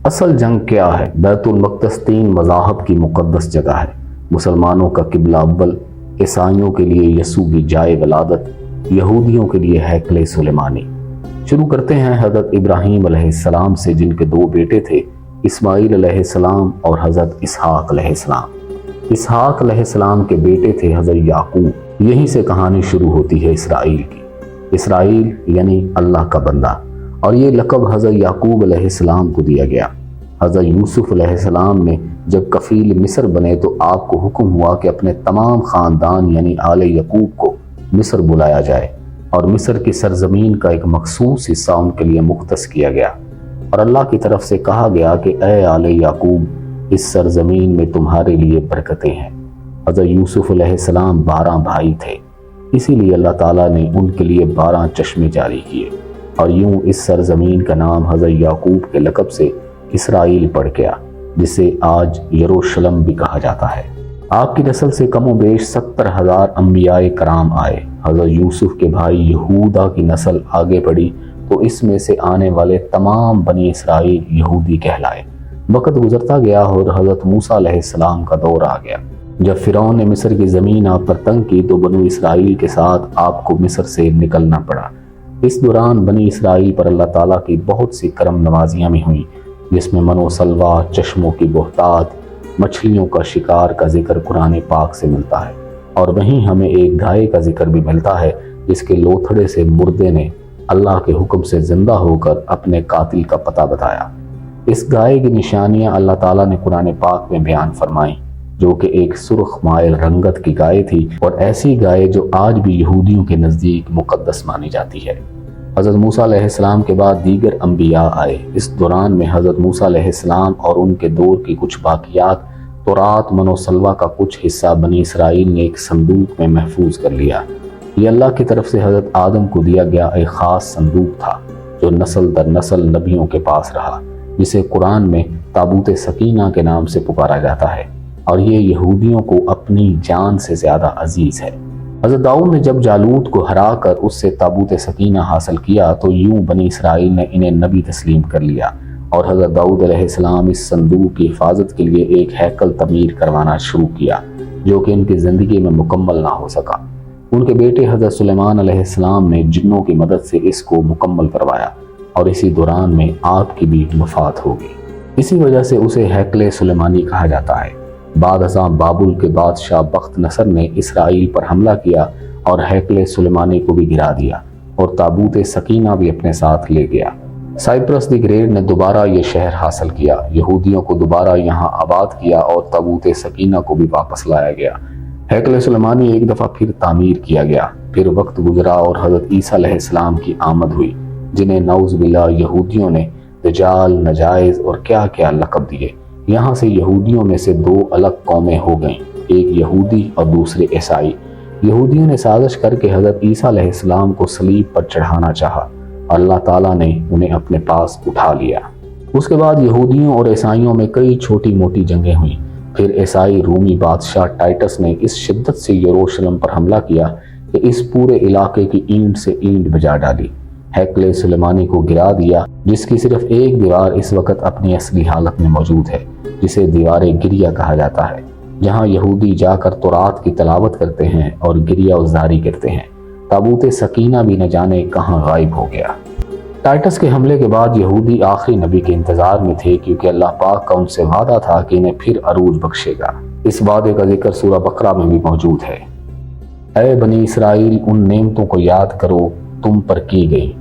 اصل جنگ کیا ہے؟ بیت المقدس 3 مذاہب کی مقدس جگہ ہے۔ مسلمانوں کا قبلہ اول، عیسائیوں کے لیے یسوع کی جائے ولادت، یہودیوں کے لیے ہیکل سلیمانی۔ شروع کرتے ہیں حضرت ابراہیم علیہ السلام سے، جن کے 2 بیٹے تھے، اسماعیل علیہ السلام اور حضرت اسحاق علیہ السلام۔ اسحاق علیہ السلام کے بیٹے تھے حضرت یعقوب۔ یہیں سے کہانی شروع ہوتی ہے اسرائیل کی۔ اسرائیل یعنی اللہ کا بندہ، اور یہ لقب حضرت یعقوب علیہ السلام کو دیا گیا۔ حضرت یوسف علیہ السلام نے جب کفیل مصر بنے تو آپ کو حکم ہوا کہ اپنے تمام خاندان یعنی آل یعقوب کو مصر بلایا جائے، اور مصر کی سرزمین کا ایک مخصوص حصہ ان کے لیے مختص کیا گیا، اور اللہ کی طرف سے کہا گیا کہ اے آل یعقوب، اس سرزمین میں تمہارے لیے برکتیں ہیں۔ حضرت یوسف علیہ السلام 12 بھائی تھے، اسی لیے اللہ تعالیٰ نے ان کے لیے 12 چشمے جاری کیے، اور یوں اس سرزمین کا نام حضرت یعقوب کے لقب سے اسرائیل پڑ گیا، جسے آج یروشلم بھی کہا جاتا ہے۔ آپ کی نسل سے کم و بیش 70,000 انبیاء کرام آئے۔ حضرت یوسف کے بھائی یہودا کی نسل آگے بڑھی تو اس میں سے آنے والے تمام بنی اسرائیل یہودی کہلائے۔ وقت گزرتا گیا اور حضرت موسیٰ علیہ السلام کا دور آ گیا۔ جب فرعون نے مصر کی زمین آپ پر تنگ کی تو بنو اسرائیل کے ساتھ آپ کو مصر سے نکلنا پڑا۔ اس دوران بنی اسرائیل پر اللہ تعالیٰ کی بہت سی کرم نوازیاں بھی ہوئیں، جس میں من و سلوہ، چشموں کی بہتات، مچھلیوں کا شکار کا ذکر قرآن پاک سے ملتا ہے، اور وہیں ہمیں ایک گائے کا ذکر بھی ملتا ہے جس کے لوتھڑے سے مردے نے اللہ کے حکم سے زندہ ہو کر اپنے قاتل کا پتہ بتایا۔ اس گائے کی نشانیاں اللہ تعالیٰ نے قرآن پاک میں بیان فرمائیں، جو کہ ایک سرخ مائل رنگت کی گائے تھی، اور ایسی گائے جو آج بھی یہودیوں کے نزدیک مقدس مانی جاتی ہے۔ حضرت موسیٰ علیہ السلام کے بعد دیگر انبیاء آئے۔ اس دوران میں حضرت موسیٰ علیہ السلام اور ان کے دور کی کچھ باقیات، تورات، من و سلوہ کا کچھ حصہ بنی اسرائیل نے ایک صندوق میں محفوظ کر لیا۔ یہ اللہ کی طرف سے حضرت آدم کو دیا گیا ایک خاص صندوق تھا، جو نسل در نسل نبیوں کے پاس رہا، جسے قرآن میں تابوت سکینہ کے نام سے پکارا جاتا ہے، اور یہ یہودیوں کو اپنی جان سے زیادہ عزیز ہے۔ حضرت داؤد نے جب جالوت کو ہرا کر اس سے تابوت سکینہ حاصل کیا تو یوں بنی اسرائیل نے انہیں نبی تسلیم کر لیا، اور حضرت داؤد علیہ السلام اس صندوق کی حفاظت کے لیے ایک ہیکل تعمیر کروانا شروع کیا، جو کہ ان کی زندگی میں مکمل نہ ہو سکا۔ ان کے بیٹے حضرت سلیمان علیہ السلام نے جنوں کی مدد سے اس کو مکمل کروایا، اور اسی دوران میں آپ کی بھی وفات ہو گئی۔ اسی وجہ سے اسے ہیکل سلیمانی کہا جاتا ہے۔ بعد ازاں بابل کے بادشاہ بخت نصر نے اسرائیل پر حملہ کیا اور ہیکل سلیمانی کو بھی گرا دیا، اور تابوت سکینہ بھی اپنے ساتھ لے گیا۔ سائپرس دی گریٹ نے دوبارہ یہ شہر حاصل کیا، یہودیوں کو دوبارہ یہاں آباد کیا، اور تابوت سکینہ کو بھی واپس لایا گیا۔ ہیکل سلیمانی ایک دفعہ پھر تعمیر کیا گیا۔ پھر وقت گزرا اور حضرت عیسیٰ علیہ السلام کی آمد ہوئی، جنہیں نعوذ باللہ یہودیوں نے دجال، نجائز اور کیا کیا لقب دیے۔ یہاں سے یہودیوں میں سے 2 الگ قومیں ہو گئیں، ایک یہودی اور دوسرے عیسائی۔ یہودیوں نے سازش کر کے حضرت عیسیٰ علیہ السلام کو صلیب پر چڑھانا چاہا، اور اللہ تعالیٰ نے انہیں اپنے پاس اٹھا لیا۔ اس کے بعد یہودیوں اور عیسائیوں میں کئی چھوٹی موٹی جنگیں ہوئیں۔ پھر عیسائی رومی بادشاہ ٹائٹس نے اس شدت سے یروشلم پر حملہ کیا کہ اس پورے علاقے کی اینٹ سے اینٹ بجا ڈالی، ہیکل سلیمانی کو گرا دیا، جس کی صرف ایک دیوار اس وقت اپنی اصلی حالت میں موجود ہے، جسے دیوار گریہ کہا جاتا ہے، جہاں یہودی جا کر تورات کی تلاوت کرتے ہیں اور گریہ ازاری کرتے ہیں۔ تابوت سکینہ بھی نہ جانے کہاں غائب ہو گیا۔ ٹائٹس کے حملے کے بعد یہودی آخری نبی کے انتظار میں تھے، کیونکہ اللہ پاک کا ان سے وعدہ تھا کہ انہیں پھر عروج بخشے گا۔ اس وعدے کا ذکر سورہ بقرہ میں بھی موجود ہے۔ اے بنی اسرائیل، ان نعمتوں کو یاد کرو تم پر کی گئی۔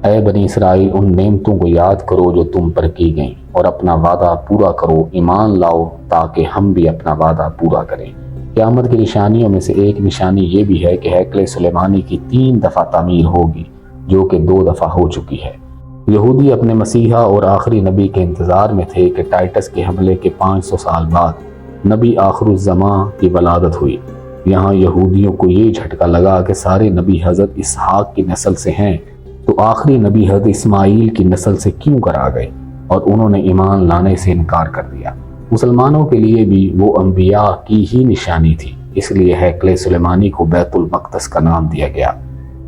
اے بنی اسرائیل، ان نعمتوں کو یاد کرو جو تم پر کی گئیں، اور اپنا وعدہ پورا کرو، ایمان لاؤ تاکہ ہم بھی اپنا وعدہ پورا کریں۔ قیامت کی نشانیوں میں سے ایک نشانی یہ بھی ہے کہ ہیکل سلیمانی کی 3 دفعہ تعمیر ہوگی، جو کہ 2 دفعہ ہو چکی ہے۔ یہودی اپنے مسیحا اور آخری نبی کے انتظار میں تھے کہ ٹائٹس کے حملے کے 500 سال بعد نبی آخر الزماں کی ولادت ہوئی۔ یہاں یہودیوں کو یہ جھٹکا لگا کہ سارے نبی حضرت اسحاق کی نسل سے ہیں، تو آخری نبی حضرت اسماعیل کی نسل سے کیوں کر آ گئے، اور انہوں نے ایمان لانے سے انکار کر دیا۔ مسلمانوں کے لیے بھی وہ انبیاء کی ہی نشانی تھی، اس لیے ہیکل سلیمانی کو بیت المقدس کا نام دیا گیا۔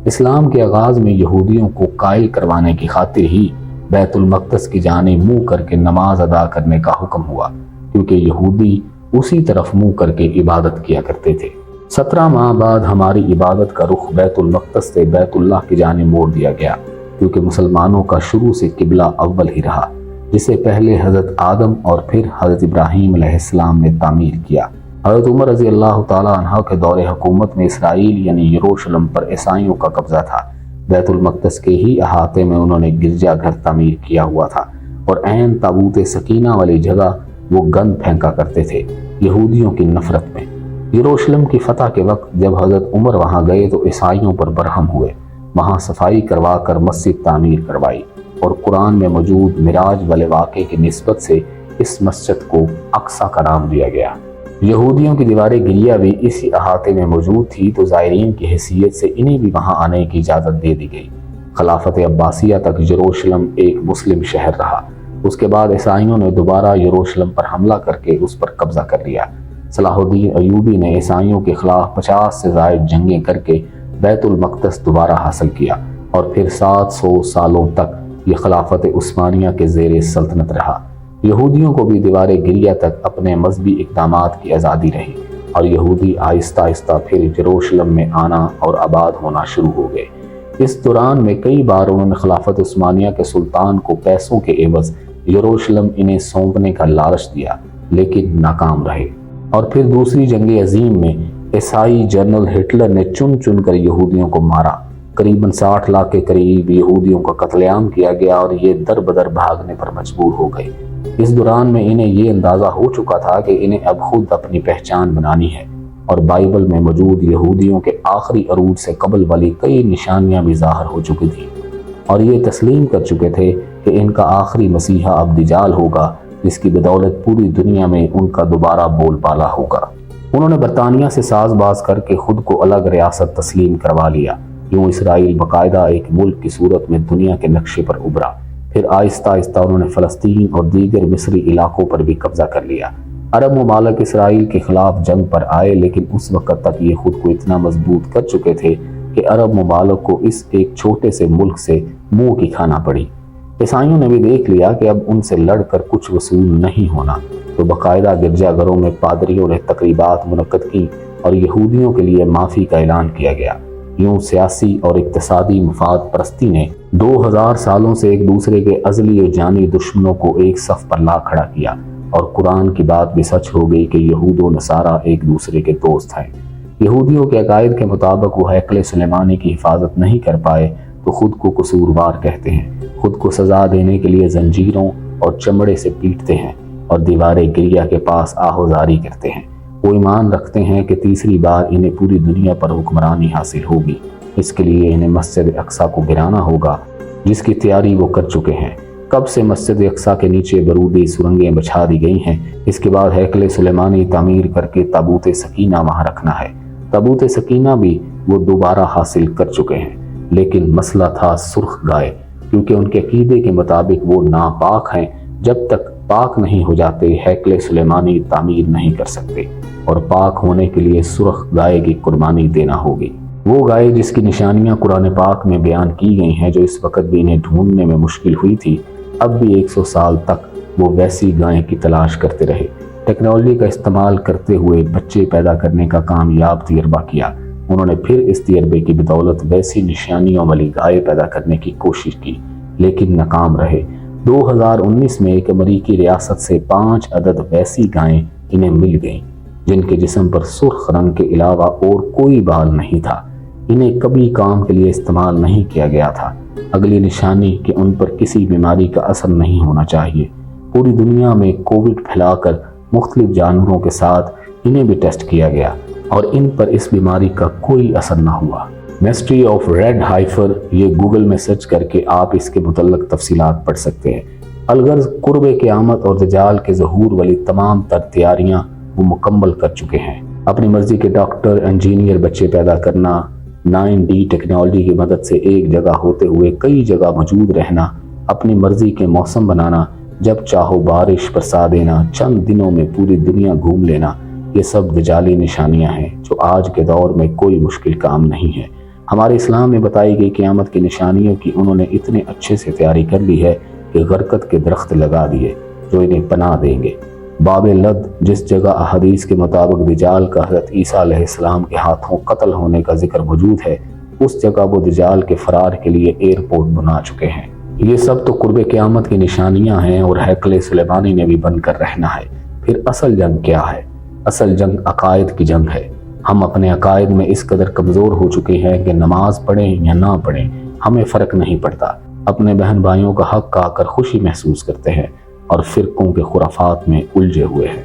اسلام کے آغاز میں یہودیوں کو قائل کروانے کی خاطر ہی بیت المقدس کی جانب منہ کر کے نماز ادا کرنے کا حکم ہوا، کیونکہ یہودی اسی طرف منہ کر کے عبادت کیا کرتے تھے۔ 17 ماہ بعد ہماری عبادت کا رخ بیت المقدس سے بیت اللہ کی جانب موڑ دیا گیا، کیونکہ مسلمانوں کا شروع سے قبلہ اول ہی رہا، جسے پہلے حضرت آدم اور پھر حضرت ابراہیم علیہ السلام نے تعمیر کیا۔ حضرت عمر رضی اللہ تعالیٰ عنہ کے دور حکومت میں اسرائیل یعنی یروشلم پر عیسائیوں کا قبضہ تھا۔ بیت المقدس کے ہی احاطے میں انہوں نے گرجا گھر تعمیر کیا ہوا تھا، اور عین تابوت سکینہ والی جگہ وہ گند پھینکا کرتے تھے یہودیوں کی نفرت میں۔ یروشلم کی فتح کے وقت جب حضرت عمر وہاں گئے تو عیسائیوں پر برہم ہوئے، وہاں صفائی کروا کر مسجد تعمیر کروائی، اور قرآن میں موجود معراج والے واقعے کی نسبت سے اس مسجد کو اقصی کا نام دیا گیا۔ یہودیوں کی دیوار گریہ بھی اسی احاطے میں موجود تھی، تو زائرین کی حیثیت سے انہیں بھی وہاں آنے کی اجازت دے دی گئی۔ خلافت عباسیہ تک یروشلم ایک مسلم شہر رہا۔ اس کے بعد عیسائیوں نے دوبارہ یروشلم پر حملہ کر کے اس پر قبضہ کر لیا۔ صلاح الدین ایوبی نے عیسائیوں کے خلاف 50 سے زائد جنگیں کر کے بیت المقدس دوبارہ حاصل کیا، اور پھر 700 سالوں تک یہ خلافت عثمانیہ کے زیر سلطنت رہا۔ یہودیوں کو بھی دیوار گریہ تک اپنے مذہبی اقدامات کی آزادی رہی، اور یہودی آہستہ آہستہ پھر یروشلم میں آنا اور آباد ہونا شروع ہو گئے۔ اس دوران میں کئی بار انہوں نے خلافت عثمانیہ کے سلطان کو پیسوں کے عوض یروشلم انہیں سونپنے کا لالچ دیا، لیکن ناکام رہے۔ اور پھر دوسری جنگ عظیم میں عیسائی جنرل ہٹلر نے چن چن کر یہودیوں کو مارا۔ قریباً 60 لاکھ کے قریب یہودیوں کا قتل عام کیا گیا، اور یہ در بدر بھاگنے پر مجبور ہو گئے۔ اس دوران میں انہیں یہ اندازہ ہو چکا تھا کہ انہیں اب خود اپنی پہچان بنانی ہے، اور بائبل میں موجود یہودیوں کے آخری عروج سے قبل والی کئی نشانیاں بھی ظاہر ہو چکی تھیں، اور یہ تسلیم کر چکے تھے کہ ان کا آخری مسیحا اب دجال ہوگا، جس کی بدولت پوری دنیا میں ان کا دوبارہ بول بالا ہوگا۔ انہوں نے برطانیہ سے ساز باز کر کے خود کو الگ ریاست تسلیم کروا لیا۔ یوں اسرائیل باقاعدہ ایک ملک کی صورت میں دنیا کے نقشے پر ابھرا۔ پھر آہستہ آہستہ انہوں نے فلسطین اور دیگر مصری علاقوں پر بھی قبضہ کر لیا۔ عرب ممالک اسرائیل کے خلاف جنگ پر آئے، لیکن اس وقت تک یہ خود کو اتنا مضبوط کر چکے تھے کہ عرب ممالک کو اس ایک چھوٹے سے ملک سے منہ کی کھانا پڑی۔ عیسائیوں نے بھی دیکھ لیا کہ اب ان سے لڑ کر کچھ وصول نہیں ہونا، تو باقاعدہ گرجا گھروں میں پادریوں نے تقریبات منعقد کی اور یہودیوں کے لیے معافی کا اعلان کیا گیا۔ یوں سیاسی اور اقتصادی مفاد پرستی نے 2000 سالوں سے ایک دوسرے کے ازلی و جانی دشمنوں کو ایک صف پر لا کھڑا کیا، اور قرآن کی بات بھی سچ ہو گئی کہ یہود و نصارہ ایک دوسرے کے دوست ہیں۔ یہودیوں کے عقائد کے مطابق وہ ہیکل سلیمانی کی حفاظت نہیں کر پائے تو خود کو قصوروار کہتے ہیں، خود کو سزا دینے کے لیے زنجیروں اور چمڑے سے پیٹتے ہیں، اور دیوار گریہ کے پاس آہوزاری کرتے ہیں۔ وہ ایمان رکھتے ہیں کہ تیسری بار انہیں پوری دنیا پر حکمرانی حاصل ہوگی، اس کے لیے انہیں مسجد اقصی کو گرانا ہوگا، جس کی تیاری وہ کر چکے ہیں۔ کب سے مسجد اقصی کے نیچے برودی سرنگیں بچھا دی گئی ہیں۔ اس کے بعد ہیکل سلیمانی تعمیر کر کے تابوت سکینہ وہاں رکھنا ہے۔ تابوت سکینہ بھی وہ دوبارہ حاصل کر چکے ہیں، لیکن مسئلہ تھا سرخ گائے، کیونکہ ان کے عقیدے کے مطابق وہ ناپاک ہیں۔ جب تک پاک نہیں ہو جاتے ہیکل سلیمانی تعمیر نہیں کر سکتے، اور پاک ہونے کے لیے سرخ گائے کی قربانی دینا ہوگی۔ وہ گائے جس کی نشانیاں قرآن پاک میں بیان کی گئی ہیں، جو اس وقت بھی انہیں ڈھونڈنے میں مشکل ہوئی تھی، اب بھی 100 سال تک وہ ویسی گائیں کی تلاش کرتے رہے۔ ٹیکنالوجی کا استعمال کرتے ہوئے بچے پیدا کرنے کا کامیاب تجربہ کیا۔ انہوں نے پھر اس تجربے کی بدولت ویسی نشانیوں والی گائے پیدا کرنے کی کوشش کی، لیکن ناکام رہے۔ 2019 میں ایک امریکی ریاست سے 5 عدد ویسی گائیں انہیں مل گئیں، جن کے جسم پر سرخ رنگ کے علاوہ اور کوئی بال نہیں تھا۔ انہیں کبھی کام کے لیے استعمال نہیں کیا گیا تھا۔ اگلی نشانی کہ ان پر کسی بیماری کا اثر نہیں ہونا چاہیے۔ پوری دنیا میں کووڈ پھیلا کر مختلف جانوروں کے ساتھ انہیں بھی ٹیسٹ کیا گیا، اور ان پر اس بیماری کا کوئی اثر نہ ہوا۔ مسٹری آف ریڈ ہائفر، یہ گوگل میں سرچ کر کے آپ اس کے متعلق تفصیلات پڑھ سکتے ہیں۔ الغرض قرب قیامت اور دجال کے ظہور والی تمام تر تیاریاں وہ مکمل کر چکے ہیں۔ اپنی مرضی کے ڈاکٹر، انجینئر بچے پیدا کرنا، 9D ٹیکنالوجی کی مدد سے ایک جگہ ہوتے ہوئے کئی جگہ موجود رہنا، اپنی مرضی کے موسم بنانا، جب چاہو بارش برسا دینا، چند دنوں میں پوری دنیا گھوم لینا، یہ سب دجالی نشانیاں ہیں جو آج کے دور میں کوئی مشکل کام نہیں ہے۔ ہمارے اسلام میں بتائی گئی قیامت کی نشانیوں کی انہوں نے اتنے اچھے سے تیاری کر لی ہے کہ غرقت کے درخت لگا دیے جو انہیں پناہ دیں گے۔ باب لد، جس جگہ احادیث کے مطابق دجال کا حضرت عیسیٰ علیہ السلام کے ہاتھوں قتل ہونے کا ذکر موجود ہے، اس جگہ وہ دجال کے فرار کے لیے ایئرپورٹ بنا چکے ہیں۔ یہ سب تو قرب قیامت کی نشانیاں ہیں اور ہیکل سلیمانی نے بھی بن کر رہنا ہے۔ پھر اصل جنگ کیا ہے؟ اصل جنگ عقائد کی جنگ ہے۔ ہم اپنے عقائد میں اس قدر کمزور ہو چکے ہیں کہ نماز پڑھیں یا نہ پڑھیں ہمیں فرق نہیں پڑتا، اپنے بہن بھائیوں کا حق کھا کر خوشی محسوس کرتے ہیں اور فرقوں کے خرافات میں الجھے ہوئے ہیں۔